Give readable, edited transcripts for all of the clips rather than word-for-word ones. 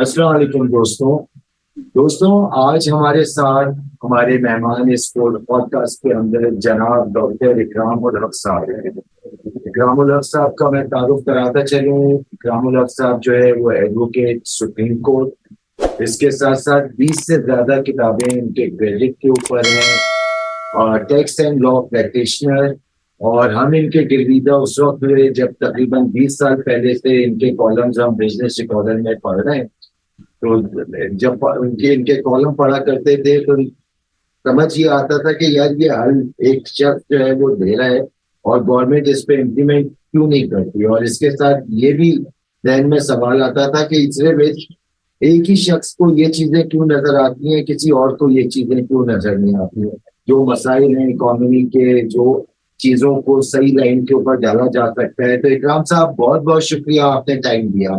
السلام علیکم دوستوں آج ہمارے ساتھ ہمارے مہمان اس پوڈ کاسٹ کے اندر جناب ڈاکٹر اکرام الحق صاحب ہیں۔ اکرام الحق صاحب کا میں تعارف کراتا چلوں۔ اکرام الحق صاحب جو ہے وہ ایڈوکیٹ سپریم کورٹ، اس کے ساتھ ساتھ 20 سے زیادہ کتابیں ان کے گریجویٹ کے اوپر ہیں، اور ٹیکس اینڈ لا پریکٹیشنر۔ اور ہم ان کے گرویدہ اس وقت ہوئے جب تقریباً 20 سال پہلے سے ان کے کالمز ہم بزنس ریکارڈر میں پڑھ رہے ہیں، تو جب ان کے کالم پڑھا کرتے تھے تو سمجھ یہ آتا تھا کہ یار یہ حل ایک شخص جو ہے وہ دے رہا ہے اور گورنمنٹ اس پہ امپلیمنٹ کیوں نہیں کرتی، اور اس کے ساتھ یہ بھی ذہن میں سوال آتا تھا کہ ایک ہی شخص کو یہ چیزیں کیوں نظر آتی ہیں، کسی اور کو یہ چیزیں کیوں نظر نہیں آتی ہیں۔ جو مسائل ہیں اکانومی کے، جو چیزوں کو صحیح لائن کے اوپر ڈالا جا سکتا ہے۔ تو اکرام صاحب بہت بہت شکریہ، آپ نے ٹائم دیا۔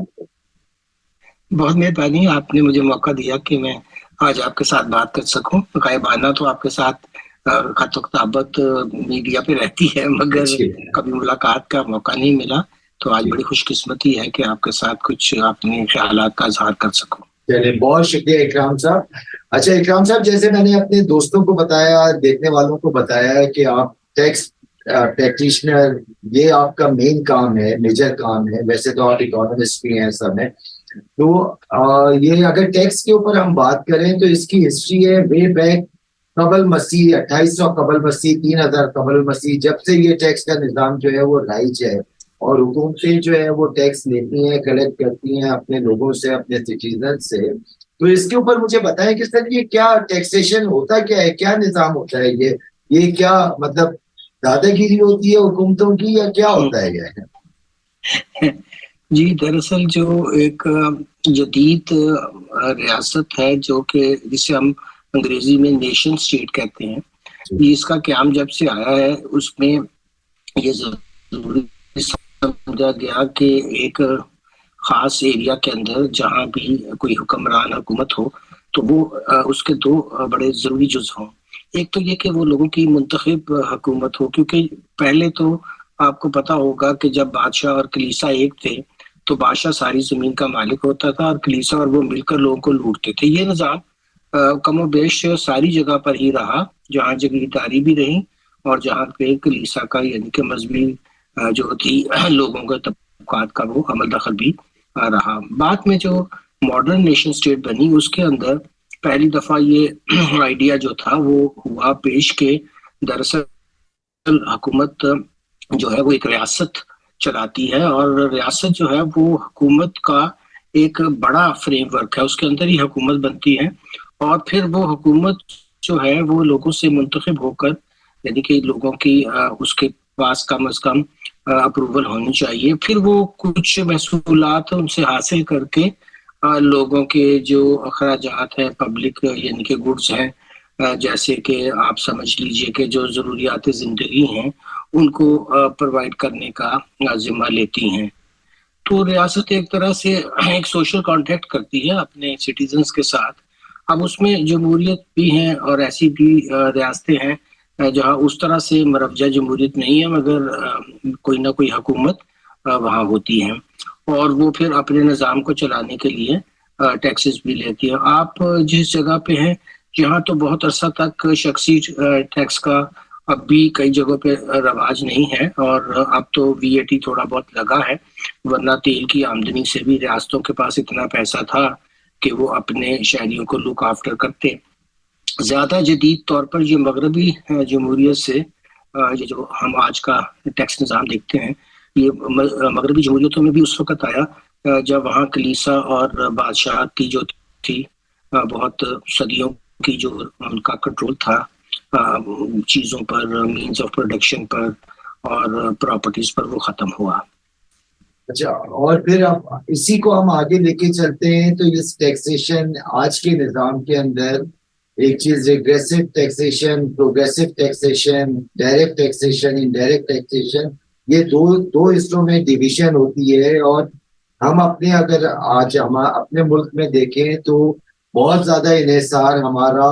بہت مہربانی، آپ نے مجھے موقع دیا کہ میں آج آپ کے ساتھ بات کر سکوں۔ غائبانہ تو آپ کے ساتھ خط و کتابت میڈیا پہ رہتی ہے، مگر کبھی ملاقات کا موقع نہیں ملا، تو آج بڑی خوش قسمتی ہے کہ آپ کے ساتھ کچھ اپنے خیالات کا اظہار کر سکوں۔ چلے بہت شکریہ اکرام صاحب۔ اچھا اکرام صاحب، جیسے میں نے اپنے دوستوں کو بتایا، دیکھنے والوں کو بتایا کہ آپ ٹیکس پریکٹیشنر، یہ آپ کا مین کام ہے، میجر کام ہے۔ ویسے تو آپ اکانومسٹ بھی ہیں، سب ہیں۔ تو یہ اگر ٹیکس کے اوپر ہم بات کریں تو اس کی ہسٹری ہے وے بیک قبل مسیح، 2800 قبل مسیح، 3000 قبل مسیح، جب سے یہ ٹیکس کا نظام جو ہے وہ رائج ہے، اور حکومتیں جو ہے وہ ٹیکس لیتی ہیں، کلیکٹ کرتی ہیں اپنے لوگوں سے، اپنے سٹیزن سے۔ تو اس کے اوپر مجھے بتائیں کہ سر یہ کیا ٹیکسیشن ہوتا کیا ہے، کیا نظام ہوتا ہے، یہ کیا مطلب دادا گیری ہوتی ہے حکومتوں کی، یا کیا ہوتا ہے یہ؟ جی، دراصل جو ایک جدید ریاست ہے، جو کہ جسے ہم انگریزی میں نیشن اسٹیٹ کہتے ہیں، اس کا قیام جب سے آیا ہے، اس میں یہ ضروری سمجھا گیا کہ ایک خاص ایریا کے اندر جہاں بھی کوئی حکمران حکومت ہو تو وہ اس کے دو بڑے ضروری جز ہوں۔ ایک تو یہ کہ وہ لوگوں کی منتخب حکومت ہو، کیونکہ پہلے تو آپ کو پتا ہوگا کہ جب بادشاہ اور کلیسا ایک تھے تو بادشاہ ساری زمین کا مالک ہوتا تھا، اور کلیسا اور وہ مل کر لوگوں کو لوٹتے تھے۔ یہ نظام کم و بیش ساری جگہ پر ہی رہا، جہاں جگیرداری بھی رہی اور جہاں پہ کلیسا کا یعنی کہ مذہبی جو تھی لوگوں کے طبقات کا وہ عمل دخل بھی رہا۔ بعد میں جو ماڈرن نیشن اسٹیٹ بنی، اس کے اندر پہلی دفعہ یہ آئیڈیا جو تھا وہ ہوا پیش کہ دراصل حکومت جو ہے وہ ایک ریاست چلاتی ہے، اور ریاست جو ہے وہ حکومت کا ایک بڑا فریم ورک ہے، اس کے اندر ہی حکومت بنتی ہے، اور پھر وہ حکومت جو ہے وہ لوگوں سے منتخب ہو کر، یعنی کہ لوگوں کی اس کے پاس کم از کم اپروول ہونی چاہیے، پھر وہ کچھ محصولات ان سے حاصل کر کے لوگوں کے جو اخراجات ہیں، پبلک یعنی کہ گڈز ہیں، جیسے کہ آپ سمجھ لیجئے کہ جو ضروریات زندگی ہیں ان کو پرووائڈ کرنے کا ذمہ لیتی ہیں۔ تو ریاست ایک طرح سے ایک سوشل کانٹیکٹ کرتی ہے اپنے سٹیزنز کے ساتھ۔ اب اس میں جمہوریت بھی ہیں اور ایسی بھی ریاستیں ہیں جہاں اس طرح سے مروجہ جمہوریت نہیں ہے، مگر کوئی نہ کوئی حکومت وہاں ہوتی ہے، اور وہ پھر اپنے نظام کو چلانے کے لیے ٹیکسز بھی لیتی ہے۔ آپ جس جگہ پہ ہیں جہاں تو بہت عرصہ تک شخصی ٹیکس کا اب بھی کئی جگہوں پہ رواج نہیں ہے، اور اب تو وی اے ٹی تھوڑا بہت لگا ہے، ورنہ تیل کی آمدنی سے بھی ریاستوں کے پاس اتنا پیسہ تھا کہ وہ اپنے شہریوں کو لک آفٹر کرتے۔ زیادہ جدید طور پر یہ مغربی جمہوریت سے یہ جو ہم آج کا ٹیکس نظام دیکھتے ہیں، یہ مغربی جمہوریتوں میں بھی اس وقت آیا جب وہاں کلیسا اور بادشاہ کی جو تھی بہت صدیوں کی جو ان کا کنٹرول تھا چیزوں پر، مینز آف پروڈکشن پر اور پراپرٹیز پر، وہ ختم ہوا۔ اچھا، اور پھر اب اسی کو ہم آگے لے کے چلتے ہیں تو اس ٹیکسیشن آج کے نظام کے اندر ایک چیز regressive taxation, progressive taxation, direct taxation, indirect taxation, یہ دو حصوں میں ڈویژن ہوتی ہے۔ اور ہم اگر آج ہم اپنے ملک میں دیکھیں تو بہت زیادہ انحصار ہمارا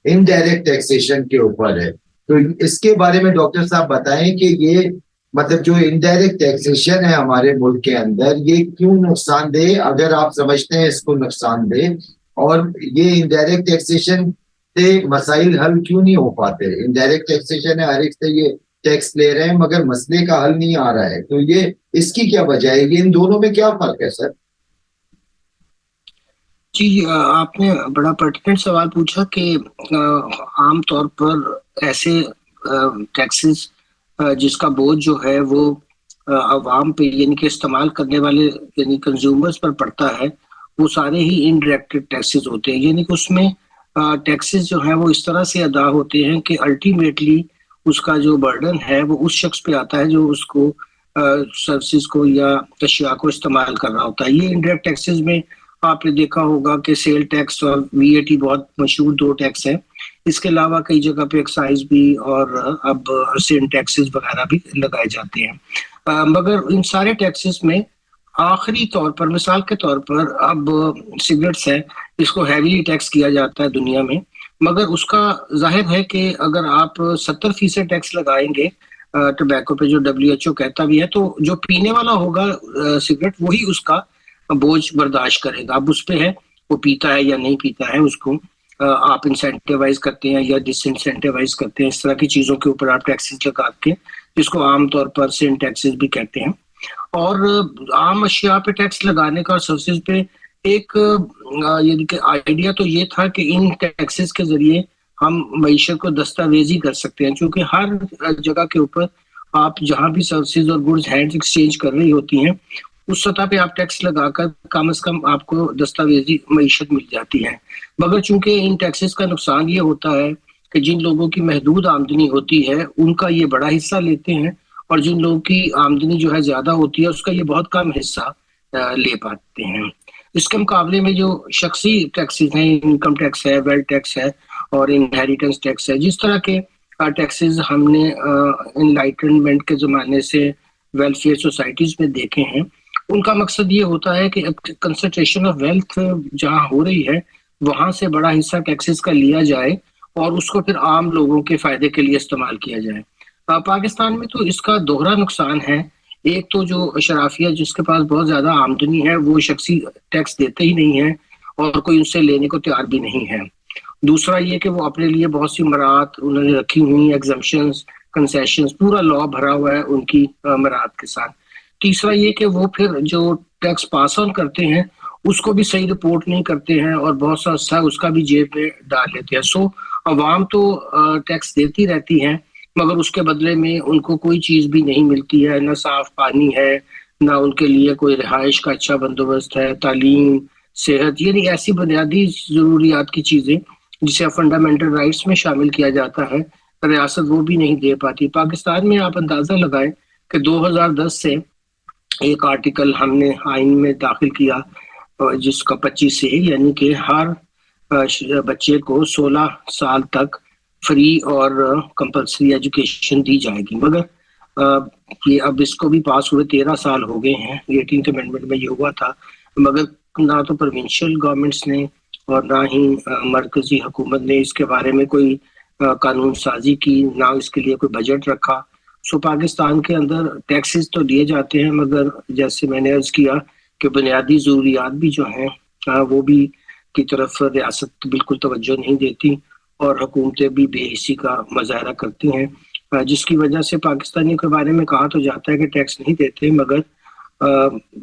انڈائریکٹ ٹیکسیشن کے اوپر ہے۔ تو اس کے بارے میں ڈاکٹر صاحب بتائیں کہ یہ مطلب جو انڈائریکٹ ٹیکسیشن ہے ہمارے ملک کے اندر یہ کیوں نقصان دہ اگر آپ سمجھتے ہیں اس کو نقصان دہ, اور یہ انڈائریکٹ ٹیکسیشن سے مسائل حل کیوں نہیں ہو پاتے؟ انڈائریکٹ ٹیکسیشن ہے, ہر ایک سے یہ ٹیکس لے رہے ہیں مگر مسئلے کا حل نہیں آ رہا ہے, تو یہ اس کی کیا وجہ ہے؟ یہ ان دونوں میں کیا فرق ہے سر؟ جی آپ نے بڑا پرٹیننٹ سوال پوچھا کہ عام طور پر ایسے ٹیکسز جس کا بوجھ جو ہے وہ عوام پہ یعنی کہ استعمال کرنے والے یعنی کنزیومرز پر پڑتا ہے, وہ سارے ہی انڈائریکٹ ٹیکسز ہوتے ہیں. یعنی کہ اس میں ٹیکسز جو ہیں وہ اس طرح سے ادا ہوتے ہیں کہ الٹیمیٹلی اس کا جو برڈن ہے وہ اس شخص پہ آتا ہے جو اس کو سروسز کو یا اشیاء کو استعمال کر رہا ہوتا ہے. یہ انڈائریکٹ ٹیکسز میں آپ نے دیکھا ہوگا کہ سیل ٹیکس اور وی اے ٹی بہت مشہور دو ٹیکس ہیں. اس کے علاوہ کئی جگہ پہ ایکسائز بھی اور اب سین ٹیکسز وغیرہ بھی لگائے جاتے ہیں. مگر ان سارے ٹیکسز میں آخری طور پر مثال کے طور پر اب سگریٹس ہے, اس کو ہیویلی ٹیکس کیا جاتا ہے دنیا میں, مگر اس کا ظاہر ہے کہ اگر آپ 70% ٹیکس لگائیں گے ٹوبیکو پہ, جو WHO کہتا بھی ہے, تو جو پینے والا ہوگا سگریٹ وہی اس کا بوجھ برداشت کرے گا. اب اس پہ ہے وہ پیتا ہے یا نہیں پیتا ہے, اس کو آپ انسینٹیوائز کرتے ہیں یا ڈس انسینٹیوائز کرتے ہیں, اس طرح کی چیزوں کے اوپر آپ ٹیکسز لگا کے, جس کو عام طور پر سین ٹیکسز بھی کہتے ہیں. اور عام اشیاء پہ ٹیکس لگانے کا اور سروسز پہ ایک یعنی کہ آئیڈیا تو یہ تھا کہ ان ٹیکسز کے ذریعے ہم معیشت کو دستاویزی کر سکتے ہیں, چونکہ ہر جگہ کے اوپر آپ جہاں بھی سروسز اور گڈز ہینڈ ایکسچینج کر رہی ہوتی ہیں اس سطح پہ آپ ٹیکس لگا کر کم از کم آپ کو دستاویزی معیشت مل جاتی ہے. مگر چونکہ ان ٹیکسز کا نقصان یہ ہوتا ہے کہ جن لوگوں کی محدود آمدنی ہوتی ہے ان کا یہ بڑا حصہ لیتے ہیں, اور جن لوگوں کی آمدنی جو ہے زیادہ ہوتی ہے اس کا یہ بہت کم حصہ لے پاتے ہیں. اس کے مقابلے میں جو شخصی ٹیکسز ہیں, انکم ٹیکس ہے, ویلتھ ٹیکس ہے اور انہیریٹنس ٹیکس ہے, جس طرح کے ٹیکسز ہم نے انلائٹنمنٹ کے زمانے سے ویلفیئر سوسائٹیز میں دیکھے ہیں, ان کا مقصد یہ ہوتا ہے کہ کنسنٹریشن آف ویلتھ جہاں ہو رہی ہے وہاں سے بڑا حصہ ٹیکسز کا لیا جائے اور اس کو پھر عام لوگوں کے فائدے کے لیے استعمال کیا جائے. پاکستان میں تو اس کا دوہرا نقصان ہے. ایک تو جو اشرافیہ جس کے پاس بہت زیادہ آمدنی ہے وہ شخصی ٹیکس دیتے ہی نہیں ہیں اور کوئی ان سے لینے کو تیار بھی نہیں ہے. دوسرا یہ کہ وہ اپنے لیے بہت سی مراعات انہوں نے رکھی ہوئی, ایگزمپشنز, کنسیشنز, پورا لا بھرا ہوا ہے ان کی مراعات کے ساتھ. تیسرا یہ کہ وہ پھر جو ٹیکس پاس آن کرتے ہیں اس کو بھی صحیح رپورٹ نہیں کرتے ہیں اور بہت سا حصہ اس کا بھی جیب میں ڈال لیتے ہیں. سو عوام تو ٹیکس دیتی رہتی ہے مگر اس کے بدلے میں ان کو کوئی چیز بھی نہیں ملتی ہے, نہ صاف پانی ہے, نہ ان کے لیے کوئی رہائش کا اچھا بندوبست ہے, تعلیم, صحت, یعنی ایسی بنیادی ضروریات کی چیزیں جسے فنڈامنٹل رائٹس میں شامل کیا جاتا ہے ریاست وہ بھی نہیں دے پاتی. پاکستان میں آپ اندازہ لگائیں کہ 2010 سے ایک آرٹیکل ہم نے آئین میں داخل کیا جس کا 25 سے یعنی کہ ہر بچے کو 16 سال تک فری اور کمپلسری ایجوکیشن دی جائے گی. مگر یہ اب اس کو بھی پاس ہوئے 13 سال ہو گئے ہیں, 18th امینڈمنٹ میں یہ ہوا تھا, مگر نہ تو پروونشل گورنمنٹس نے اور نہ ہی مرکزی حکومت نے اس کے بارے میں کوئی قانون سازی کی, نہ اس کے لیے کوئی بجٹ رکھا. سو پاکستان کے اندر ٹیکسز تو دیے جاتے ہیں مگر جیسے میں نے عرض کیا کہ بنیادی ضروریات بھی جو ہیں وہ بھی کی طرف ریاست بالکل توجہ نہیں دیتی اور حکومتیں بھی بے حسی کا مظاہرہ کرتی ہیں, جس کی وجہ سے پاکستانیوں کے بارے میں کہا تو جاتا ہے کہ ٹیکس نہیں دیتے, مگر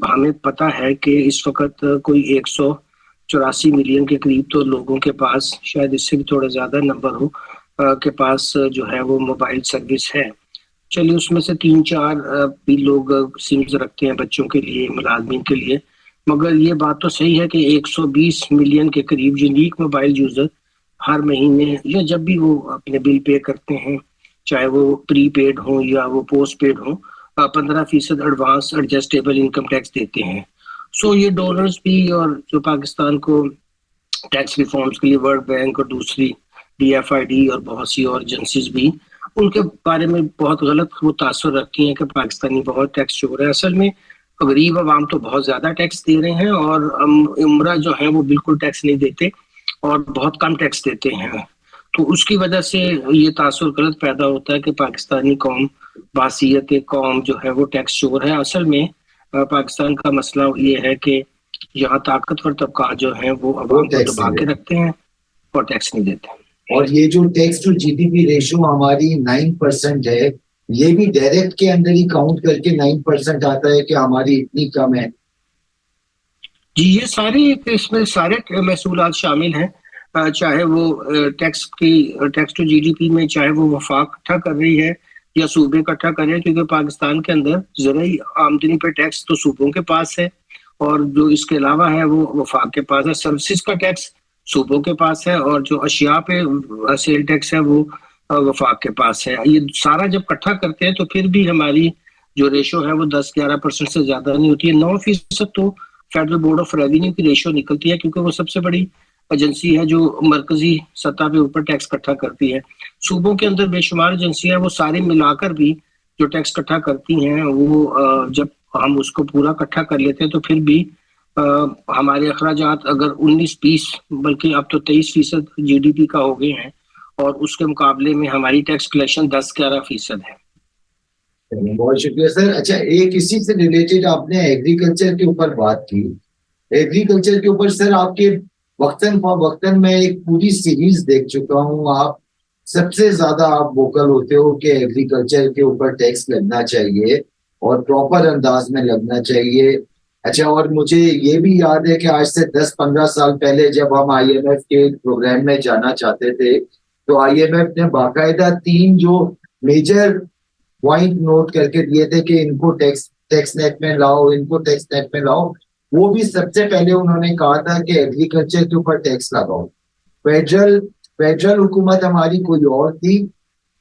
ہمیں پتہ ہے کہ اس وقت کوئی 184 ملین کے قریب تو لوگوں کے پاس, شاید اس سے بھی تھوڑا زیادہ نمبر ہو, کے پاس جو ہے وہ موبائل سروس ہے. چلیے اس میں سے 3-4 بھی لوگ سمز رکھتے ہیں بچوں کے لیے, ملازمین کے لیے, مگر یہ بات تو صحیح ہے کہ 120 ملین کے قریب یونیک موبائل یوزر ہر مہینے یا جب بھی وہ اپنے بل پے کرتے ہیں, چاہے وہ پری پیڈ ہوں یا وہ پوسٹ پیڈ ہوں, 15% ایڈوانس ایڈجسٹیبل انکم ٹیکس دیتے ہیں. سو یہ ڈونرز بھی اور جو پاکستان کو ٹیکس ریفارمز کے لیے ورلڈ بینک اور دوسری DFID اور بہت سی اور ایجنسیز بھی ان کے بارے میں بہت غلط وہ تاثر رکھتی ہیں کہ پاکستانی بہت ٹیکس چور ہے. اصل میں غریب عوام تو بہت زیادہ ٹیکس دے رہے ہیں اور عمرہ جو ہے وہ بالکل ٹیکس نہیں دیتے اور بہت کم ٹیکس دیتے ہیں. تو اس کی وجہ سے یہ تاثر غلط پیدا ہوتا ہے کہ پاکستانی قوم بحیثیت قوم جو ہے وہ ٹیکس چور ہے. اصل میں پاکستان کا مسئلہ یہ ہے کہ یہاں طاقتور طبقات جو ہیں وہ عوام کو دبا کے رکھتے ہیں اور ٹیکس نہیں دیتے. اور یہ جو tax to G D P ratio ہماری 9% ہے, یہ بھی ڈائریکٹ کے اندر ہی کاؤنٹ کر کے 9% آتا ہے کہ ہماری اتنی کم ہے. جی یہ سارے اس میں سارے محصولات شامل ہیں, چاہے وہ tax to G D P میں چاہے وہ وفاق اکٹھا کر رہی ہے یا صوبے اکٹھا کر رہے ہیں, کیونکہ پاکستان کے اندر زرعی آمدنی پہ ٹیکس تو صوبوں کے پاس ہے اور جو اس کے علاوہ ہے وہ وفاق کے پاس ہے. سروسز کا ٹیکس صوبوں کے پاس ہے اور جو اشیاء پہ سیل ٹیکس ہے وہ وفاق کے پاس ہے. یہ سارا جب اکٹھا کرتے ہیں تو پھر بھی ہماری جو ریشو ہے وہ 10-11% سے زیادہ نہیں ہوتی ہے. 9% تو فیڈرل بورڈ آف ریونیو کی ریشو نکلتی ہے, کیونکہ وہ سب سے بڑی ایجنسی ہے جو مرکزی سطح پہ اوپر ٹیکس اکٹھا کرتی ہے. صوبوں کے اندر بے شمار ایجنسیاں وہ ساری ملا کر بھی جو ٹیکس اکٹھا کرتی ہیں وہ جب ہم اس کو پورا اکٹھا کر لیتے ہیں تو پھر بھی ہمارے اخراجات اگر 19-20 بلکہ اب تو 23% جی ڈی پی کا ہو گئے ہیں اور اس کے مقابلے میں ہماری ٹیکس کلیکشن 10-11% ہے. بہت شکریہ سر. اچھا ایک اسی سے ریلیٹڈ آپ نے ایگریکلچر کے اوپر بات کی. ایگریکلچر کے اوپر سر آپ کے وقتاً میں ایک پوری سیریز دیکھ چکا ہوں. آپ سب سے زیادہ آپ ووکل ہوتے ہو کہ ایگریکلچر کے اوپر ٹیکس لگنا چاہیے اور پراپر انداز میں لگنا چاہیے. اچھا اور مجھے یہ بھی یاد ہے کہ آج سے 10-15 سال پہلے جب ہم آئی ایم ایف کے پروگرام میں جانا چاہتے تھے تو آئی ایم ایف نے باقاعدہ 3 جو میجر پوائنٹ نوٹ کر کے دیے تھے کہ ان کو ٹیکس نیٹ میں لاؤ, ان کو ٹیکس نیٹ میں لاؤ. وہ بھی سب سے پہلے انہوں نے کہا تھا کہ ایگریکلچر کے اوپر ٹیکس لگاؤ. فیڈرل حکومت ہماری کوئی اور تھی,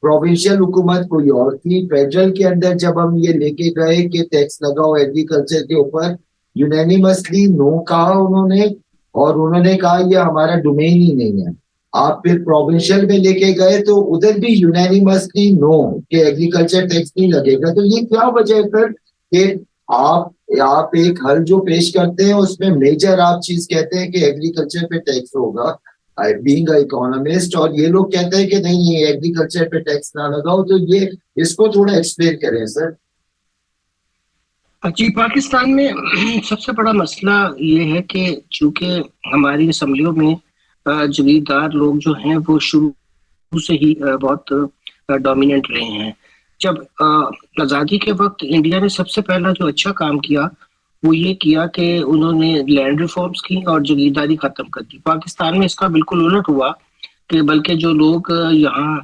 پروونشل حکومت کوئی اور تھی. فیڈرل کے اندر جب ہم یہ لے کے گئے کہ ٹیکس لگاؤ ایگریکلچر کے اوپر, یونینیمسلی نو کہا انہوں نے, اور انہوں نے کہا یہ ہمارا ڈومین ہی نہیں ہے. آپ پھر پروونشل میں لے کے گئے تو ادھر بھی یونینیمسلی نو کہ ایگریکلچر ٹیکس نہیں لگے گا. تو یہ کیا وجہ ہے سر کہ آپ ایک حل جو پیش کرتے ہیں اس میں میجر آپ چیز کہتے ہیں کہ ایگریکلچر پہ ٹیکس ہوگا بینگ اے اکانومسٹ, اور یہ لوگ کہتے ہیں کہ نہیں ایگریکلچر پہ ٹیکس نہ لگاؤ. تو یہ اس کو تھوڑا ایکسپلین کریں سر. جی پاکستان میں سب سے بڑا مسئلہ یہ ہے کہ چونکہ ہماری اسمبلیوں میں جگیردار لوگ جو ہیں وہ شروع سے ہی بہت ڈومیننٹ رہے ہیں. جب آزادی کے وقت انڈیا نے سب سے پہلا جو اچھا کام کیا وہ یہ کیا کہ انہوں نے لینڈ ریفارمز کی اور جگیرداری ختم کر دی. پاکستان میں اس کا بالکل الٹ ہوا کہ بلکہ جو لوگ یہاں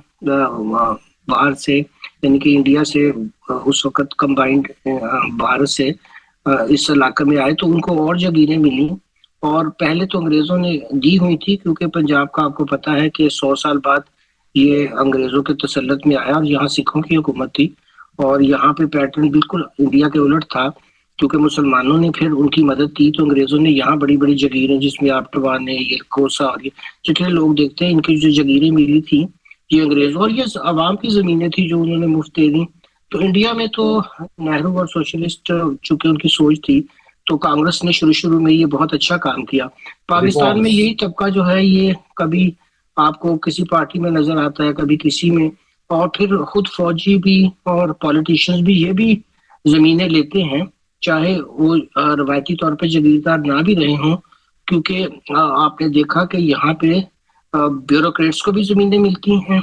باہر سے یعنی کہ انڈیا سے اس وقت کمبائنڈ بھارت سے اس علاقے میں آئے تو ان کو اور جگیریں ملی. اور پہلے تو انگریزوں نے دی ہوئی تھی, کیونکہ پنجاب کا آپ کو پتہ ہے کہ 100 سال بعد یہ انگریزوں کے تسلط میں آیا اور یہاں سکھوں کی حکومت تھی, اور یہاں پہ پیٹرن بالکل انڈیا کے الٹ تھا. کیونکہ مسلمانوں نے پھر ان کی مدد کی تو انگریزوں نے یہاں بڑی بڑی جگیریں جس میں آپٹوان ہے, یہ کوسا اور یہ جتنے لوگ دیکھتے ہیں ان کی جو جگیریں ملی تھی یہ انگریزوں, اور یہ عوام کی زمینیں تھی جو انہوں نے مفت دے دی. تو انڈیا میں تو نہرو اور سوشلسٹ چونکہ ان کی سوچ تھی تو کانگریس نے شروع میں یہ بہت اچھا کام کیا. پاکستان میں یہی طبقہ جو ہے یہ کبھی آپ کو کسی پارٹی میں نظر آتا ہے کبھی کسی میں, اور پھر خود فوجی بھی اور پولیٹیشنز بھی یہ بھی زمینیں لیتے ہیں چاہے وہ روایتی طور پہ جگیردار نہ بھی رہے ہوں. کیونکہ آپ نے دیکھا کہ یہاں پہ بیوروکریٹس کو بھی زمینیں ملتی ہیں,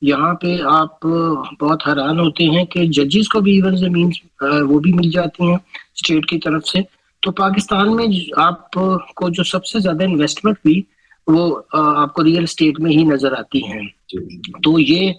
یہاں پہ آپ بہت حیران ہوتے ہیں کہ ججز کو بھی ایون زمین وہ بھی مل جاتی ہیں اسٹیٹ کی طرف سے. تو پاکستان میں آپ کو جو سب سے زیادہ انویسٹمنٹ بھی وہ آپ کو ریئل اسٹیٹ میں ہی نظر آتی ہیں. تو یہ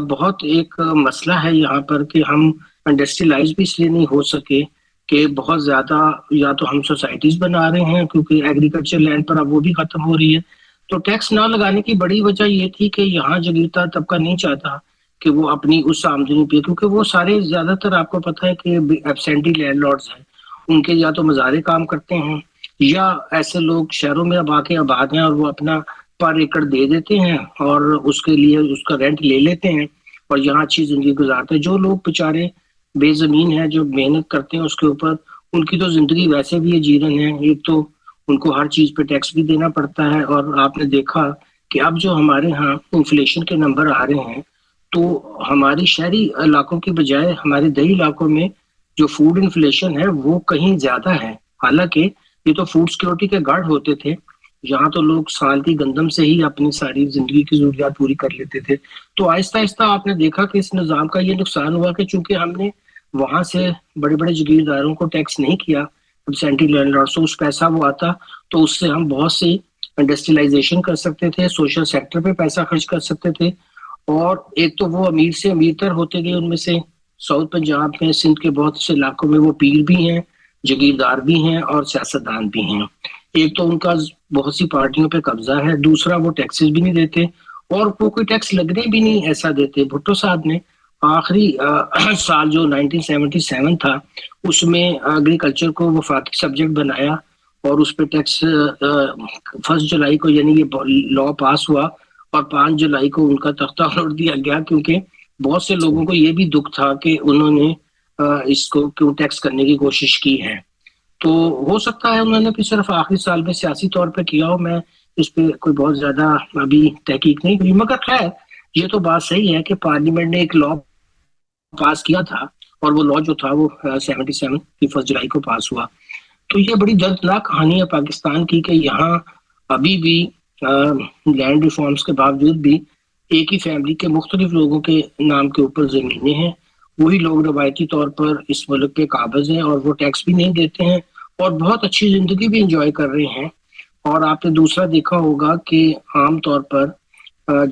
بہت ایک مسئلہ ہے یہاں پر کہ ہم انڈسٹریلائز بھی اس لیے نہیں ہو سکے کہ بہت زیادہ یا تو ہم سوسائٹیز بنا رہے ہیں کیونکہ ایگریکلچر لینڈ پر اب وہ بھی ختم ہو رہی ہے. تو ٹیکس نہ لگانے کی بڑی وجہ یہ تھی کہ یہاں جگیردار طبقہ نہیں چاہتا کہ وہ اپنی اس آمدنی پہ, کیونکہ وہ سارے زیادہ تر آپ کو پتہ ہے کہ ایبسینٹی لینڈ لارڈز ہیں, ان کے یا تو مزارے کام کرتے ہیں یا ایسے لوگ شہروں میں اب آ کے آباد ہیں اور وہ اپنا پر ایکڑ دے دیتے ہیں اور اس کے لیے اس کا رینٹ لے لیتے ہیں اور یہاں اچھی زندگی گزارتے ہیں. جو لوگ بیچارے بے زمین ہیں جو محنت کرتے ہیں اس کے اوپر, ان کی تو زندگی ویسے بھی جیرن ہے. ایک تو ان کو ہر چیز پہ ٹیکس بھی دینا پڑتا ہے, اور آپ نے دیکھا کہ اب جو ہمارے ہاں انفلیشن کے نمبر آ رہے ہیں تو ہماری شہری علاقوں کی بجائے ہمارے دیہی علاقوں میں جو فوڈ انفلیشن ہے وہ کہیں زیادہ ہے. حالانکہ یہ تو فوڈ سیکورٹی کے گارڈ ہوتے تھے, یہاں تو لوگ سال کی گندم سے ہی اپنی ساری زندگی کی ضروریات پوری کر لیتے تھے. تو آہستہ آہستہ آپ نے دیکھا کہ اس نظام کا یہ نقصان ہوا کہ چونکہ ہم نے وہاں سے بڑے بڑے جاگیرداروں کو ٹیکس نہیں کیا سینٹری لینڈ لارڈ سے, اس پیسہ وہ آتا تو اس سے ہم بہت سی انڈسٹریلائزیشن کر سکتے تھے, سوشل سیکٹر پہ پیسہ خرچ کر سکتے تھے. اور ایک تو وہ امیر سے امیر تر ہوتے گئے, ان میں سے ساؤتھ پنجاب میں سندھ کے بہت سے علاقوں میں وہ پیر بھی ہیں, جاگیردار بھی ہیں اور سیاستدان بھی ہیں. ایک تو ان کا بہت سی پارٹیوں پہ قبضہ ہے, دوسرا وہ ٹیکسز بھی نہیں دیتے اور وہ کوئی ٹیکس لگنے بھی نہیں ایسا دیتے. بھٹو صاحب نے آخری سال جو 1977 تھا اس میں ایگریکلچر کو وفاقی سبجیکٹ بنایا اور اس پہ ٹیکس 1 جولائی کو یعنی یہ لا پاس ہوا اور 5 جولائی کو ان کا تختہ الٹ دیا گیا, کیونکہ بہت سے لوگوں کو یہ بھی دکھ تھا کہ انہوں نے اس کو کیوں ٹیکس کرنے کی کوشش کی ہے. تو ہو سکتا ہے انہوں نے بھی صرف آخری سال میں سیاسی طور پہ کیا ہو, میں اس پہ کوئی بہت زیادہ ابھی تحقیق نہیں ہوئی. مگر خیر یہ تو بات صحیح ہے کہ پارلیمنٹ نے ایک لا پاس کیا تھا اور وہ لا جو تھا وہ 77 کی 1 جولائی کو پاس ہوا. تو یہ بڑی دردناک کہانی ہے پاکستان کی کہ یہاں ابھی بھی لینڈ ریفارمز کے باوجود بھی ایک ہی فیملی کے مختلف لوگوں کے نام کے اوپر زمینیں ہیں. وہی لوگ روایتی طور پر اس ملک پہ قابض ہیں اور وہ ٹیکس بھی نہیں دیتے ہیں اور بہت اچھی زندگی بھی انجوائے کر رہے ہیں. اور آپ نے دوسرا دیکھا ہوگا کہ عام طور پر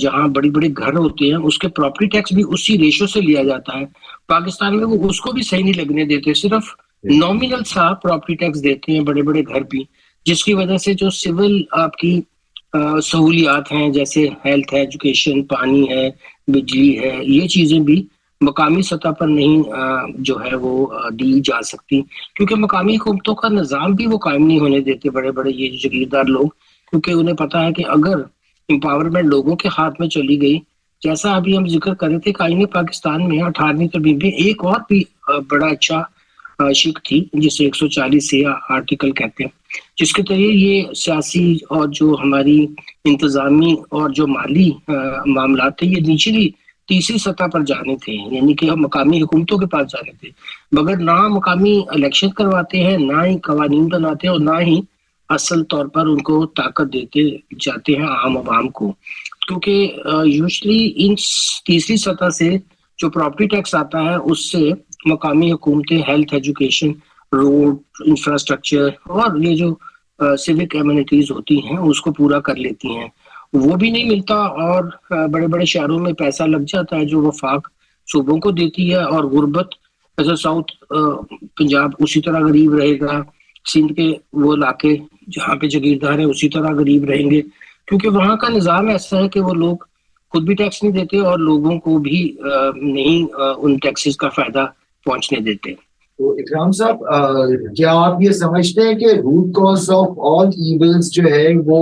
جہاں بڑی بڑے گھر ہوتے ہیں اس کے پراپرٹی ٹیکس بھی اسی ریشو سے لیا جاتا ہے. پاکستان میں وہ اس کو بھی صحیح نہیں لگنے دیتے, صرف نامینل سا پراپرٹی ٹیکس دیتے ہیں بڑے بڑے گھر بھی, جس کی وجہ سے جو سول آپ کی سہولیات ہیں جیسے ہیلتھ ہے, ایجوکیشن, پانی ہے, بجلی ہے, یہ چیزیں بھی مقامی سطح پر نہیں جو ہے وہ دی جا سکتی, کیونکہ مقامی حکومتوں کا نظام بھی وہ قائم نہیں ہونے دیتے بڑے بڑے یہ جاگیردار لوگ, کیونکہ انہیں پتا ہے کہ اگر امپاورمنٹ لوگوں کے ہاتھ میں چلی گئی, جیسا ابھی ہم ذکر کر رہے تھے کہ آئین پاکستان میں 18ویں ترمیم میں ایک اور بھی بڑا اچھا شک تھی جسے 140 سے آرٹیکل کہتے ہیں, جس کے ذریعے یہ سیاسی اور جو ہماری انتظامی اور جو مالی معاملات تھے یہ نچلی تیسری سطح پر جانے تھے, یعنی کہ ہم مقامی حکومتوں کے پاس جانے تھے, مگر نہ مقامی الیکشن کرواتے ہیں, نہ ہی قوانین بناتے ہیں اور نہ ہی اصل طور پر ان کو طاقت دیتے جاتے ہیں عام عوام کو. کیونکہ یوزلی ان تیسری سطح سے جو پراپرٹی ٹیکس آتا ہے اس سے مقامی حکومتیں ہیلتھ, ایجوکیشن, روڈ, انفراسٹرکچر اور یہ جو سیوک ایمینٹیز ہوتی ہیں اس کو پورا کر لیتی ہیں. وہ بھی نہیں ملتا اور بڑے بڑے شہروں میں پیسہ لگ جاتا ہے جو وفاق صوبوں کو دیتی ہے, اور غربت ایسا ساؤتھ پنجاب اسی طرح غریب رہے گا, سندھ کے وہ علاقے جہاں پہ جاگیردار ہیں اسی طرح غریب رہیں گے, کیونکہ وہاں کا نظام ایسا ہے کہ وہ لوگ خود بھی ٹیکس نہیں دیتے اور لوگوں کو بھی نہیں ان ٹیکسز کا فائدہ پہنچنے دیتے. تو اکرام صاحب کیا آپ یہ سمجھتے ہیں کہ root cause of all Evans جو ہے وہ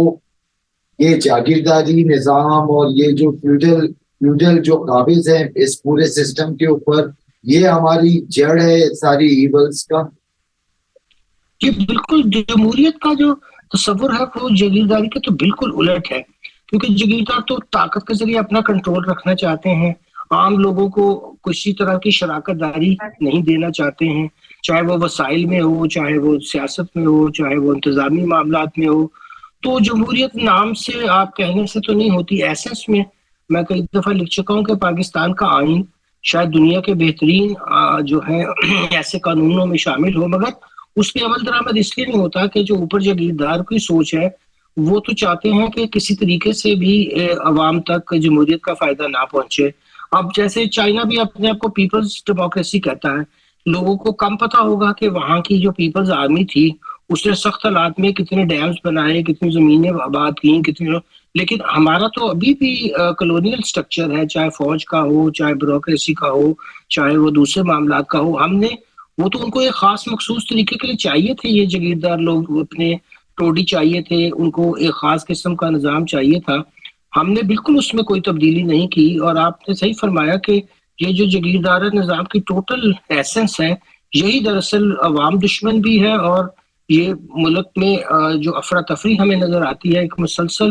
یہ جاگیرداری نظام اور یہ جو فیوڈل جو قابض ہیں اس پورے سسٹم کے اوپر, یہ ہماری جڑ ہے ساری ایونز کا؟ یہ بالکل جمہوریت کا جو تصور ہے وہ جاگیرداری کے تو بالکل الٹ ہے, کیونکہ جاگیردار تو طاقت کے ذریعے اپنا کنٹرول رکھنا چاہتے ہیں, عام لوگوں کو کسی طرح کی شراکت داری نہیں دینا چاہتے ہیں, چاہے وہ وسائل میں ہو, چاہے وہ سیاست میں ہو, چاہے وہ انتظامی معاملات میں ہو. تو جمہوریت نام سے آپ کہنے سے تو نہیں ہوتی, ایسنس میں کئی دفعہ لکھ چکا ہوں کہ پاکستان کا آئین شاید دنیا کے بہترین جو ہے ایسے قانونوں میں شامل ہو, مگر اس پہ عمل درآمد اس لیے نہیں ہوتا کہ جو اوپر جاگیردار کی سوچ ہے وہ تو چاہتے ہیں کہ کسی طریقے سے بھی عوام تک جمہوریت کا فائدہ نہ پہنچے. اب جیسے چائنا بھی اپنے آپ کو پیپلز ڈیموکریسی کہتا ہے, لوگوں کو کم پتہ ہوگا کہ وہاں کی جو پیپلز آرمی تھی اس نے سخت حالات میں کتنے ڈیمز بنائے, کتنی زمینیں آباد کی, لیکن ہمارا تو ابھی بھی کلونیل سٹرکچر ہے, چاہے فوج کا ہو, چاہے بیوروکریسی کا ہو, چاہے وہ دوسرے معاملات کا ہو. ہم نے وہ تو ان کو ایک خاص مخصوص طریقے کے لیے چاہیے تھے, یہ جاگیردار لوگ اپنے ٹوڈی چاہیے تھے, ان کو ایک خاص قسم کا نظام چاہیے تھا. ہم نے بالکل اس میں کوئی تبدیلی نہیں کی, اور آپ نے صحیح فرمایا کہ یہ جو جاگیردار نظام کی ٹوٹل ایسنس ہے یہی دراصل عوام دشمن بھی ہے, اور یہ ملک میں جو افراتفری ہمیں نظر آتی ہے ایک مسلسل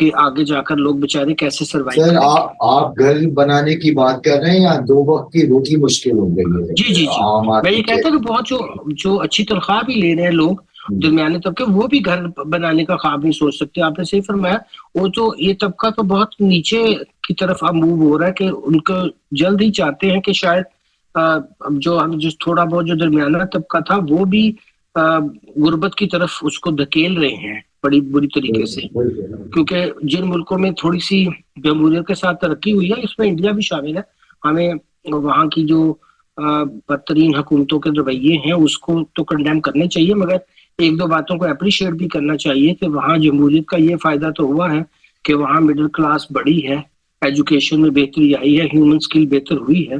کہ آگے جا کر لوگ بیچارے کیسے سروائیو سر کریں گے. آپ گھر بنانے کی بات کر رہے ہیں یا 2 وقت کی روٹی مشکل ہو گئی ہے جی جی جی عام میں یہ آدمی کے؟ کہتا ہوں کہ بہت جو اچھی تنخواہ بھی لے رہے ہیں لوگ درمیانے طبقے, وہ بھی گھر بنانے کا خواب نہیں سوچ سکتے. آپ نے صحیح فرمایا, وہ تو یہ طبقہ تو بہت نیچے کی طرف اب موو ہو رہا ہے کہ ان کو جلد ہی چاہتے ہیں کہ شاید جو تھوڑا بہت جو درمیانہ طبقہ تھا وہ بھی غربت کی طرف اس کو دھکیل رہے ہیں بڑی بری طریقے سے. کیونکہ جن ملکوں میں تھوڑی سی جمہوریت کے ساتھ ترقی ہوئی ہے, اس میں انڈیا بھی شامل ہے, ہمیں وہاں کی جو بدترین حکومتوں کے رویے ہیں اس کو تو کنڈیم کرنے چاہیے, مگر ایک دو باتوں کو اپریشیٹ بھی کرنا چاہیے کہ وہاں جمہوریت کا یہ فائدہ تو ہوا ہے کہ وہاں مڈل کلاس بڑی ہے, ایجوکیشن میں بہتری آئی ہے, ہیومن سکل بہتر ہوئی ہے,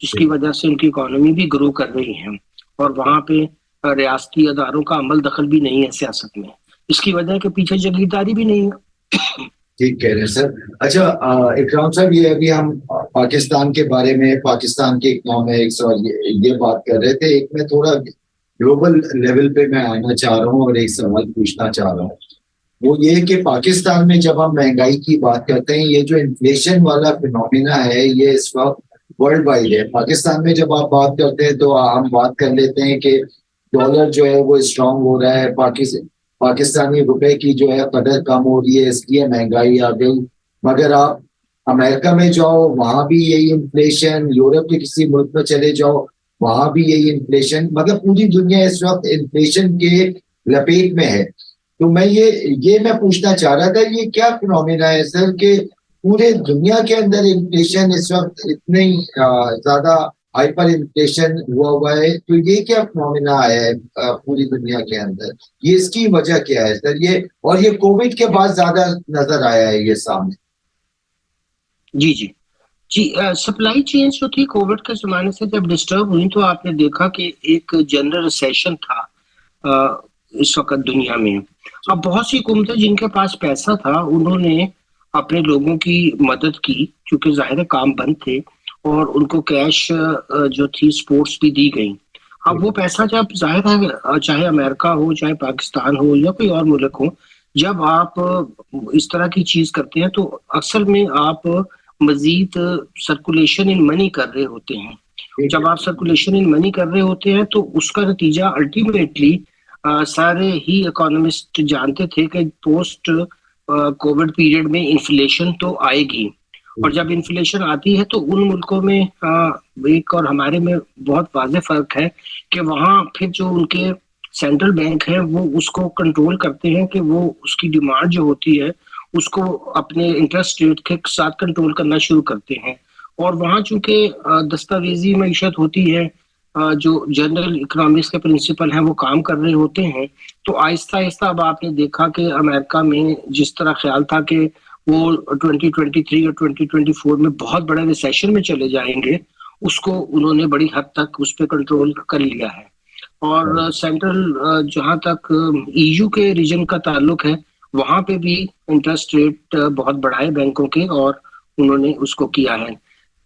جس کی وجہ سے ان کی اکانومی بھی گرو کر رہی ہے, اور وہاں پہ ریاستی اداروں کا عمل دخل بھی نہیں ہے سیاست میں. اس کی وجہ کے پیچھے جاگیرداری بھی نہیں ہے. ٹھیک کہہ رہے ہیں سر. اچھا اکرام صاحب, یہ ابھی ہم پاکستان کے بارے میں, پاکستان کے اکنامکس اور یہ بات کر رہے تھے. ایک میں تھوڑا گلوبل لیول پہ میں آنا چاہ رہا ہوں اور ایک سوال پوچھنا چاہ رہا ہوں. وہ یہ کہ پاکستان میں جب ہم مہنگائی کی بات کرتے ہیں, یہ جو انفلیشن والا فینومینا ہے یہ اس وقت ورلڈ وائڈ ہے. پاکستان میں جب آپ بات کرتے ہیں تو ہم بات کر لیتے ہیں کہ ڈالر جو ہے وہ اسٹرانگ ہو رہا ہے, پاکستانی روپے کی جو ہے قدر کم ہو رہی ہے, اس لیے مہنگائی آ گئی. مگر آپ امریکہ میں جاؤ وہاں بھی یہی انفلیشن, یورپ کے کسی ملک میں چلے جاؤ وہاں بھی یہی انفلیشن, مگر پوری دنیا اس وقت انفلیشن کے لپیٹ میں ہے. تو میں یہ میں پوچھنا چاہ رہا تھا, یہ کیا فنومینا ہے سر کہ پورے دنیا کے اندر انفلیشن اس وقت اتنی زیادہ ہائپر انفلیشن ہوا ہے, تو یہ کیا فنومینا آیا ہے پوری دنیا کے اندر؟ یہ اس کی وجہ کیا ہے سر؟ یہ کووڈ کے بعد زیادہ نظر آیا ہے یہ سامنے. جی جی جی سپلائی چینز جو تھی کووڈ کے زمانے سے جب ڈسٹرب ہوئی تو آپ نے دیکھا کہ ایک جنرل ریسیشن تھا اس وقت دنیا میں. اب بہت سی حکومتیں جن کے پاس پیسہ تھا انہوں نے اپنے لوگوں کی مدد کی, چونکہ ظاہر کام بند تھے, اور ان کو کیش جو تھی سپورٹس بھی دی گئی. اب وہ پیسہ جب ظاہر ہے چاہے امریکہ ہو چاہے پاکستان ہو یا کوئی اور ملک ہو, جب آپ اس طرح کی چیز کرتے ہیں تو اکثر میں آپ مزید سرکولیشن ان منی کر رہے ہوتے ہیں. جب آپ سرکولیشن ان منی کر رہے ہوتے ہیں تو اس کا نتیجہ الٹیمیٹلی سارے ہی اکانومسٹ جانتے تھے کہ پوسٹ کووڈ پیریڈ میں انفلیشن تو آئے گی, اور جب انفلیشن آتی ہے تو ان ملکوں میں ایک اور ہمارے میں بہت واضح فرق ہے کہ وہاں پھر جو ان کے سینٹرل بینک ہے وہ اس کو کنٹرول کرتے ہیں کہ وہ اس کی ڈیمانڈ جو ہوتی ہے اس کو اپنے انٹرسٹ ریٹ کے ساتھ کنٹرول کرنا شروع کرتے ہیں. اور وہاں چونکہ دستاویزی معیشت ہوتی ہے, جو جنرل اکنامکس کے پرنسپل ہیں وہ کام کر رہے ہوتے ہیں, تو آہستہ آہستہ اب آپ نے دیکھا کہ امریکہ میں جس طرح خیال تھا کہ وہ 2023 اور 2024 میں بہت بڑے ریسیشن میں چلے جائیں گے, اس کو انہوں نے بڑی حد تک اس پہ کنٹرول کر لیا ہے. اور سینٹرل جہاں تک ای یو کے ریجن کا تعلق ہے وہاں پہ بھی انٹرسٹ ریٹ بہت بڑھائے بینکوں کے, اور انہوں نے اس کو کیا ہے.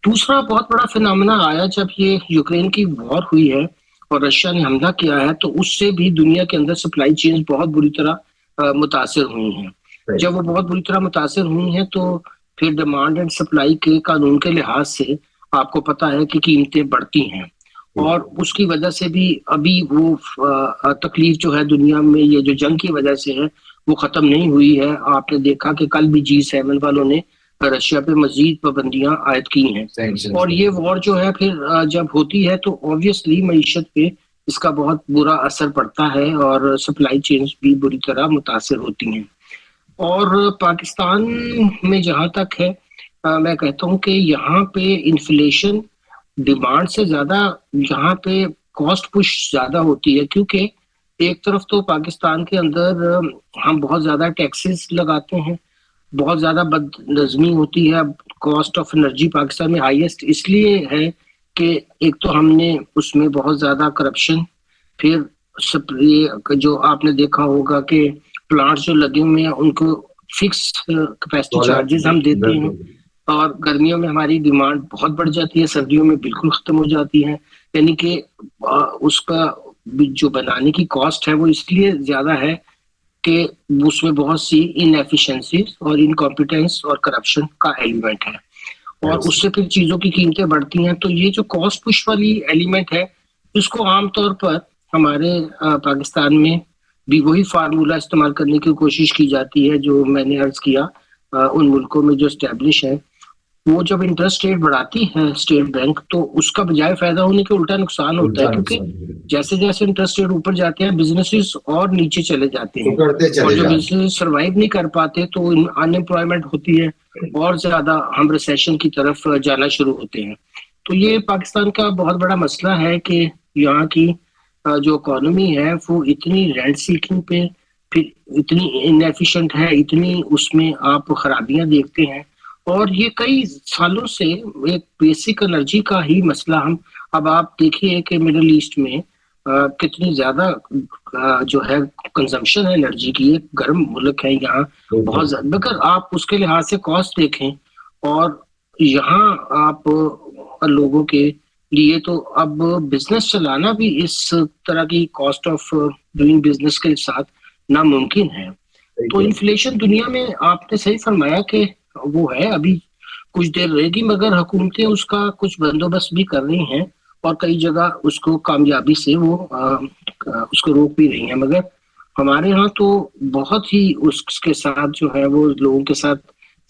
دوسرا بہت بڑا فینامنا آیا جب یہ یوکرین کی وار ہوئی ہے اور رشیا نے حملہ کیا ہے, تو اس سے بھی دنیا کے اندر سپلائی چینز بہت بری طرح متاثر ہوئی ہیں. جب وہ بہت بری طرح متاثر ہوئی ہیں تو پھر ڈیمانڈ اینڈ سپلائی کے قانون کے لحاظ سے آپ کو پتا ہے کہ قیمتیں بڑھتی ہیں, اور اس کی وجہ سے بھی ابھی وہ تکلیف جو ہے دنیا میں یہ جو جنگ کی وجہ سے ہے وہ ختم نہیں ہوئی ہے. آپ نے دیکھا کہ کل بھی G7 والوں نے رشیا پہ مزید پابندیاں عائد کی ہیں, اور یہ وار جو ہے پھر جب ہوتی ہے تو اوبویسلی معیشت پہ اس کا بہت برا اثر پڑتا ہے اور سپلائی چینز بھی بری طرح متاثر ہوتی ہیں. اور پاکستان میں جہاں تک ہے میں کہتا ہوں کہ یہاں پہ انفلیشن ڈیمانڈ سے زیادہ یہاں پہ کاسٹ پش زیادہ ہوتی ہے, کیونکہ ایک طرف تو پاکستان کے اندر ہم بہت زیادہ ٹیکسز لگاتے ہیں, بہت زیادہ بد نظمی ہوتی ہے. کاسٹ آف انرجی پاکستان میں ہائیسٹ اس لیے ہے کہ ایک تو ہم نے اس میں بہت زیادہ کرپشن, پھر جو آپ نے دیکھا ہوگا کہ پلانٹس جو لگے ہوئے ہیں ان کو فکس کیپیسٹی چارجز ہم دیتے ہیں, اور گرمیوں میں ہماری ڈیمانڈ بہت بڑھ جاتی ہے, سردیوں میں بالکل ختم ہو جاتی ہے. یعنی کہ اس کا جو بنانے کی کاسٹ ہے وہ اس لیے زیادہ ہے کہ اس میں بہت سی انیفیشنسیز اور انکمپیٹنس اور کرپشن کا ایلیمنٹ ہے، اور اس سے پھر چیزوں کی قیمتیں بڑھتی ہیں. تو یہ جو کاسٹ پش والی ایلیمنٹ ہے، اس کو عام طور پر ہمارے پاکستان میں بھی وہی فارمولہ استعمال کرنے کی کوشش کی جاتی ہے جو میں نے عرض کیا ان ملکوں میں جو اسٹیبلش ہے. وہ جب انٹرسٹ ریٹ بڑھاتی ہے اسٹیٹ بینک، تو اس کا بجائے فائدہ ہونے کے الٹا نقصان ہوتا ہے، کیونکہ جیسے جیسے انٹرسٹ ریٹ اوپر جاتے ہیں بزنسز اور نیچے چلے جاتے ہیں، اور جو بزنس سروائیو نہیں کر پاتے تو ان امپلائمنٹ ہوتی ہے اور زیادہ ہم ریسیشن کی طرف جانا شروع ہوتے ہیں. تو یہ پاکستان کا بہت بڑا مسئلہ ہے کہ یہاں کی جو اکانومی ہے وہ اتنی رینٹ سیکنگ پہ، پھر اتنی انیفیشینٹ ہے، اتنی اس میں آپ خرابیاں دیکھتے ہیں. اور یہ کئی سالوں سے ایک بیسک انرجی کا ہی مسئلہ ہم اب آپ دیکھیے کہ مڈل ایسٹ میں کتنی زیادہ جو ہے کنزمپشن ہے انرجی کی. ایک گرم ملک ہے یہاں بہت زیادہ، مگر آپ اس کے لحاظ سے کاسٹ دیکھیں اور یہاں آپ لوگوں کے لیے تو اب بزنس چلانا بھی اس طرح کی کاسٹ آف ڈوئنگ بزنس کے ساتھ ناممکن ہے. تو انفلیشن دنیا میں آپ نے صحیح فرمایا کہ وہ ہے، ابھی کچھ دیر رہے گی، مگر حکومتیں اس کا کچھ بندوبست بھی کر رہی ہیں اور کئی جگہ اس کو کامیابی سے وہ اس کو روک بھی رہی ہیں. مگر ہمارے ہاں تو بہت ہی اس کے ساتھ جو ہے وہ لوگوں کے ساتھ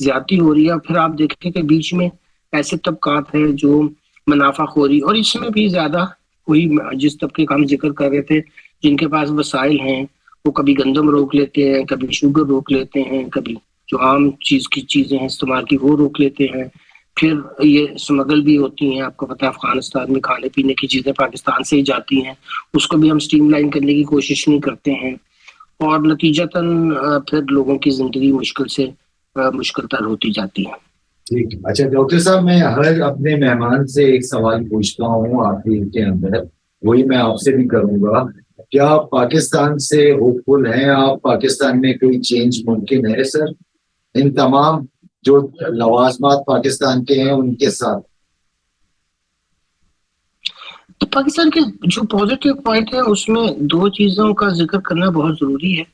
زیادتی ہو رہی ہے. پھر آپ دیکھیں کہ بیچ میں ایسے طبقات ہیں جو منافع خوری، اور اس میں بھی زیادہ کوئی جس طبقے کا ہم ذکر کر رہے تھے جن کے پاس وسائل ہیں، وہ کبھی گندم روک لیتے ہیں، کبھی شوگر روک لیتے ہیں، کبھی جو عام چیز کی چیزیں ہیں استعمال کی وہ روک لیتے ہیں. پھر یہ اسمگل بھی ہوتی ہیں، آپ کو پتا ہے افغانستان میں کھانے پینے کی چیزیں پاکستان سے ہی جاتی ہیں، اس کو بھی ہم سٹریم لائن کرنے کی کوشش نہیں کرتے ہیں، اور نتیجتاً پھر لوگوں کی زندگی مشکل سے مشکل تر ہوتی جاتی ہے. ٹھیک. اچھا ڈاکٹر صاحب، میں ہر اپنے مہمان سے ایک سوال پوچھتا ہوں آخری کے اندر، وہی میں آپ سے بھی کروں گا. کیا پاکستان سے ہوپ فل ہیں آپ؟ پاکستان میں کوئی چینج ممکن ہے سر ان تمام جو لوازمات پاکستان کے ہیں ان کے ساتھ؟ تو پاکستان کے جو پازیٹیو پوائنٹ ہے اس میں دو چیزوں کا ذکر کرنا بہت ضروری ہے.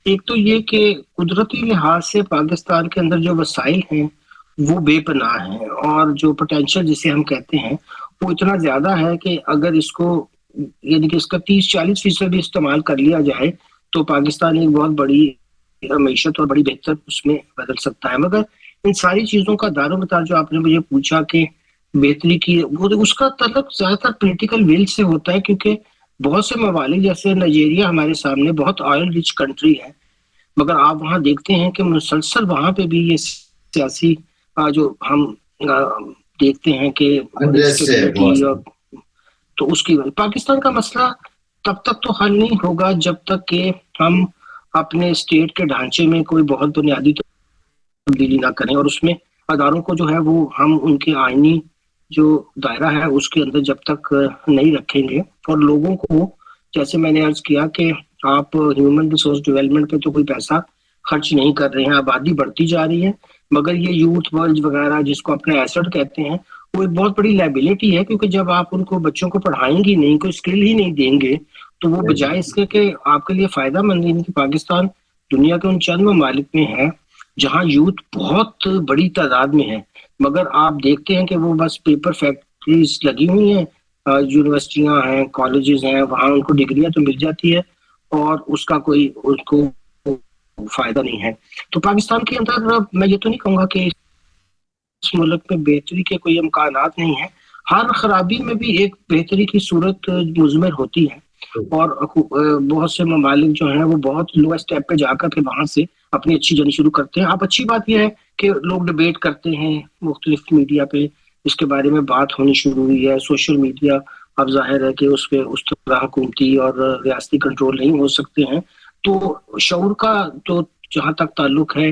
ایک تو یہ کہ قدرتی لحاظ سے پاکستان کے اندر جو وسائل ہیں وہ بے پناہ ہیں، اور جو پوٹینشیل جسے ہم کہتے ہیں وہ اتنا زیادہ ہے کہ اگر اس کو یعنی کہ اس کا 30-40% بھی استعمال کر لیا جائے تو پاکستان ایک بہت بڑی معیشت اور بڑی بہتر اس میں بدل سکتا ہے. مگر ان ساری چیزوں کا دار و مدار جو آپ نے مجھے پوچھا کہ بہتری کی، وہ اس کا تعلق زیادہ تر پولیٹیکل ول سے ہوتا ہے، کیونکہ بہت سے ممالک جیسے نائجیریا ہمارے سامنے بہت آئل رچ کنٹری ہے، مگر آپ وہاں دیکھتے ہیں کہ مسلسل وہاں پہ بھی یہ سیاسی جو ہم دیکھتے ہیں کہ تو اس کی پاکستان کا مسئلہ تب تک تو حل نہیں ہوگا جب تک کہ ہم اپنے اسٹیٹ کے ڈھانچے میں کوئی بہت بنیادی تبدیلی نہ کریں، اور اس میں اداروں کو جو ہے وہ ہم ان کے آئینی جو دائرہ ہے اس کے اندر جب تک نہیں رکھیں گے، اور لوگوں کو جیسے میں نے عرض کیا کہ آپ ہیومن ریسورس ڈیولپمنٹ پہ تو کوئی پیسہ خرچ نہیں کر رہے ہیں، آبادی بڑھتی جا رہی ہے، مگر یہ یوتھ ورلڈ وغیرہ جس کو اپنے ایسٹ کہتے ہیں وہ ایک بہت بڑی لائبلٹی ہے، کیونکہ جب آپ ان کو بچوں کو پڑھائیں گی نہیں، کوئی اسکل ہی نہیں دیں گے تو وہ بجائے اس کے کہ آپ کے لیے فائدہ مند نہیں. کہ پاکستان دنیا کے ان چند ممالک میں ہے جہاں یوتھ بہت بڑی تعداد میں ہے، مگر آپ دیکھتے ہیں کہ وہ بس پیپر فیکٹریز لگی ہوئی ہیں، یونیورسٹیاں ہیں، کالجز ہیں، وہاں ان کو ڈگریاں تو مل جاتی ہے اور اس کا کوئی اس کو فائدہ نہیں ہے. تو پاکستان کے اندر میں یہ تو نہیں کہوں گا کہ اس ملک میں بہتری کے کوئی امکانات نہیں ہیں، ہر خرابی میں بھی ایک بہتری کی صورت مضمر ہوتی ہے، اور بہت سے ممالک جو ہیں وہ بہت لو اسٹیپ پہ جا کر کے وہاں سے اپنی اچھی جرنی شروع کرتے ہیں. اب اچھی بات یہ ہے کہ لوگ ڈیبیٹ کرتے ہیں مختلف میڈیا پہ، اس کے بارے میں بات ہونی شروع ہوئی ہے. سوشل میڈیا اب ظاہر ہے کہ اس پہ اس طرح حکومتی اور ریاستی کنٹرول نہیں ہو سکتے ہیں، تو شعور کا تو جہاں تک تعلق ہے،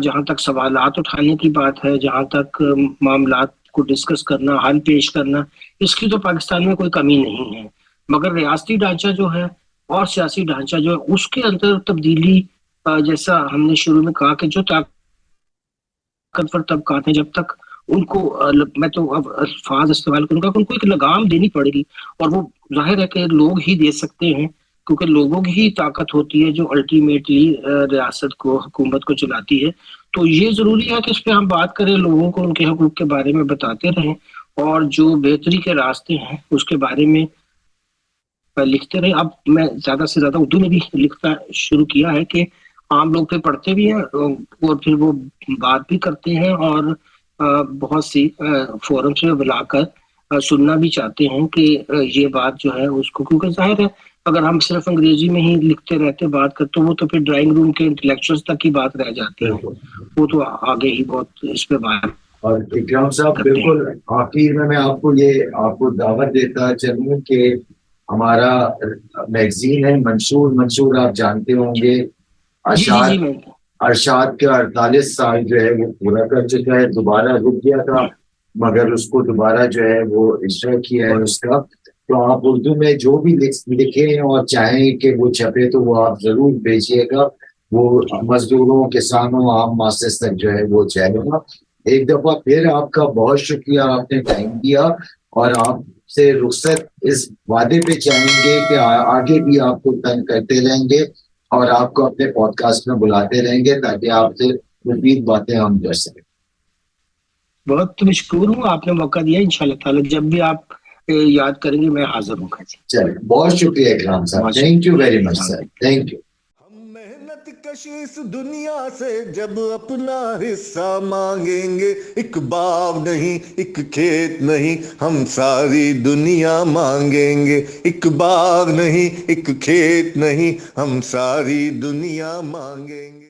جہاں تک سوالات اٹھانے کی بات ہے، جہاں تک معاملات کو ڈسکس کرنا، حل پیش کرنا، اس کی تو پاکستان میں کوئی کمی نہیں ہے. مگر ریاستی ڈھانچہ جو ہے اور سیاسی ڈھانچہ جو ہے اس کے اندر تبدیلی، جیسا ہم نے شروع میں کہا کہ جو طاقتور طبقات ہیں جب تک ان کو میں تو اب الفاظ استعمال کروں گا کہ ان کو ایک لگام دینی پڑے گی، اور وہ ظاہر ہے کہ لوگ ہی دے سکتے ہیں کیونکہ لوگوں کی ہی طاقت ہوتی ہے جو الٹیمیٹلی ریاست کو حکومت کو چلاتی ہے. تو یہ ضروری ہے کہ اس پہ ہم بات کریں, لوگوں کو ان کے حقوق کے بارے میں بتاتے رہیں, اور جو بہتری کے راستے ہیں اس کے بارے میں لکھتے رہیں. اب میں زیادہ سے زیادہ اردو میں بھی لکھنا شروع کیا ہے کہ عام لوگ پہ پڑھتے بھی ہیں اور پھر وہ بات بھی کرتے ہیں, اور بہت سی فورمس میں بلا کر سننا بھی چاہتے ہیں کہ یہ بات جو ہے اس کو, کیونکہ ظاہر ہے اگر ہم صرف انگریزی میں ہی لکھتے رہتے بات کرتے وہ تو پھر ڈرائنگ روم کے انٹلیکچوئلز تک کی بات رہ جاتی ہے, وہ تو آگے ہی بہت اس پہ بات. اور اکرام صاحب بالکل آخر میں آپ کو آپ کو دعوت دیتا چلوں کہ ہمارا میگزین ہے منشور آپ جانتے ہوں گے, ارشاد کا 48 سال جو ہے وہ پورا کر چکا ہے, دوبارہ رک گیا تھا مگر اس کو دوبارہ جو ہے وہ اجرا کیا ہے اس کا. تو آپ اردو میں جو بھی لکھیں اور چاہیں کہ وہ چھپے تو وہ آپ ضرور بھیجیے گا, وہ مزدوروں کسانوں عام ماسس تک جو ہے وہ جائے گا. ایک دفعہ پھر آپ کا بہت شکریہ, آپ نے ٹائم دیا, اور آپ سے رخصت اس وعدے پہ چاہیں گے کہ آگے بھی آپ کو تنگ کرتے رہیں گے اور آپ کو اپنے پوڈ کاسٹ میں بلاتے رہیں گے تاکہ آپ سے مزید باتیں ہم کر سکیں. بہت مشکور ہوں, آپ نے موقع دیا. انشاءاللہ تعالی جب بھی آپ یاد کریں گے میں حاضر ہوں گا. چلیں, بہت شکریہ اکرام صاحب, thank you very much sir, thank you. محنت کش اس دنیا سے جب اپنا حصہ مانگیں گے, ایک باغ نہیں ایک کھیت نہیں ہم ساری دنیا مانگیں گے, ایک باغ نہیں ایک کھیت نہیں ہم ساری دنیا مانگیں گے.